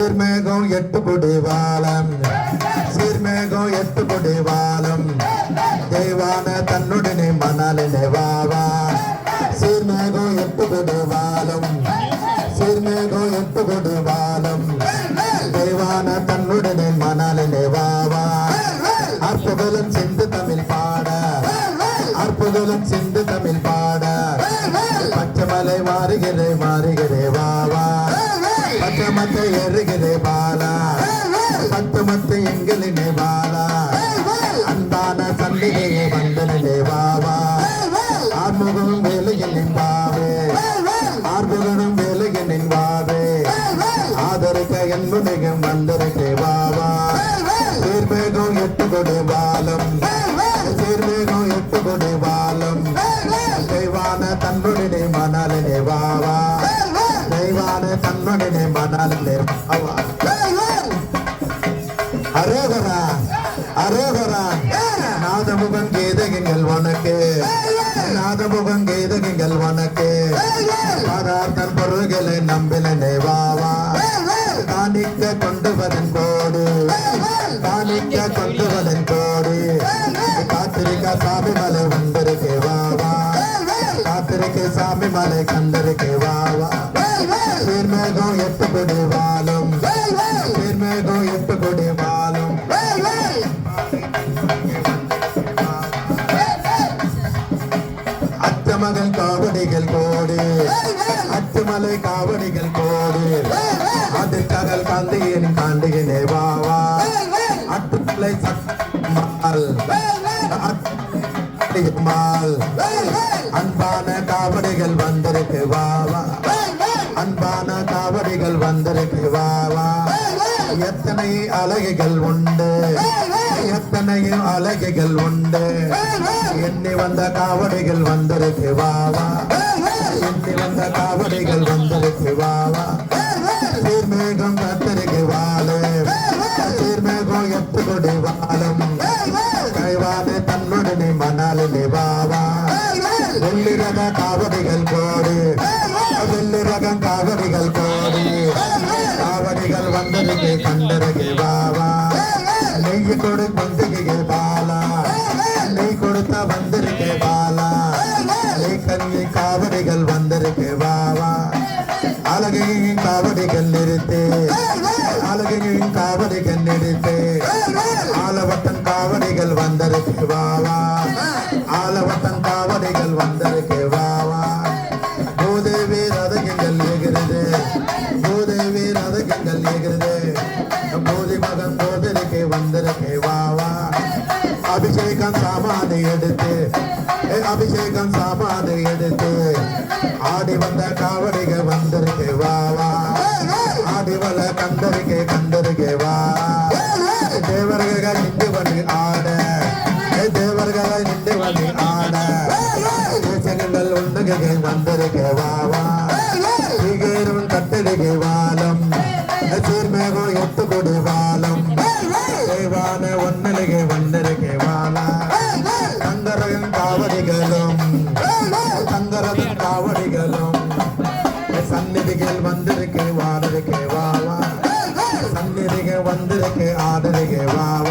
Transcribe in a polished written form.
சீர்மேகம் 8 கொடி வாழம் சீர்மேகம் 8 கொடி வாழம் தெய்வான தன்னுடனே மணலினை வாவா சீர்மேகம் 8 கொடி வாழம் சீர்மேகம் 8 கொடி வாழம் தெய்வான தன்னுடனே மணலினை வாவா அற்புதம் சிந்து தமிழ் பாட அற்புதம் சிந்து தமிழ் பாட பச்சைமலை மாறுகிறே வாவா பச்சமத்தை எறுகிறே பாலா பத்துமத்து எங்களினே பாலா அன்பான சந்திகையை வந்தனே வாவா ஆர்முகம் வேலையின் பாவே ஆர்முகனும் வேலையின் வாவே ஆதரிக்க என்பதையும் வந்திருக்கே வாவா சீர்மேகம் 8 கொடி வாழம் சீர்மேகம் 8 கொடி வாழம் தெய்வான தன்னுடனே மணலினே வாவா தெய்வான தன்னுடனே மணலிலே வாவா அரோகரா அரோகரா நாதமுகம் கீதகங்கள் உனக்கு நாதமுகம் கீதகங்கள் உனக்கு பரார்த்தன் பொருள்களை நம்பினே வாவா காணிக்க கொண்டுவதன் கோடு காணிக்க கொண்டுவதன் கோடு காத்திரிக்க சாமி மலை வந்திருக்கே வாவா காத்திரிக்க சாமி மலை கண்டிருக்கே வாவா சீர்மேகம் 8 கொடி வாழும் சீர்மேகம் 8 கொடி வாழும் அச்சமகள் காவடிகள் கோடு அச்சுமலை காவடிகள் கோடு அது ககல் காந்தியின் காண்டிகினே வாவா அட்டுமலை சட்டமால் அன்பான காவடிகள் வந்திருக்கு வாவா அன்பான காவடிகள் வந்திருக்கு வாவா எத்தனை அழகுகள் உண்டு எத்தனையும் அழகுகள் உண்டு எண்ணி வந்த காவடிகள் வந்திருக்கு வாவா எண்ணி வந்த காவடிகள் வந்திருக்கு வாவா சீர்மேகம் கத்திருக்கு வாழு சீர்மேகம் 8 கொடி வாழும் கைவானே தன்னுடனே மணலிலே வாவா வெள்ளிரக காவடிகள் கோடு வெள்ளிரகம் காவடிகள் கோடு காவடிகள் வந்திருக்கு கண்டிருக்கு வாவா நெய் கொடு கொண்டிருக்கே பாலா நெய் கொடுத்த வந்திருக்கே பாலா நெய் கஞ்சி காவடிகள் வந்திருக்கு வாவா அழகையின் காவடிகள் நிறுத்து அழகையின் காவடிகள் நிறுத்து ஆலவட்டன் காவடிகள் வந்திருக்கு வாவா ஆலவட்டன் காவடிகள் வந்திருக்கு வாவா பூதேவி ரதகங்கள் ஏகிறது பூதேவி ரதகங்கள் ஏகிறது பூதி மகன் போதிருக்கு வந்திருக்கு வாவா அபிஷேகம் சாமானை எடுத்து அபிஷேகம் சாமானை எடுத்து ஆடி வந்த காவடிக வந்திருக்கு வாவா ஆடிவல கண்டிருக்கே வா தேவர்கள் நின்று வந்து ஆட தேவர்கள் நின்று வந்து ஆட தேசங்கள் உண்டுகை வந்திருக்கு வாவா சீகரும் கட்டிடுகை வாழம் சீர்மேகம் 8 கொடி வாழம் தேவான ஒன்னலிகை வந்திருக்கே வாழா தங்கரகம் காவடிகளும் தங்கரகம் காவடிகளும் சந்நிதிகள் வந்திருக்கே வாடருக்கே வாவா சந்நிதிகள் வந்திருக்கே ஆடருக்கே வாவா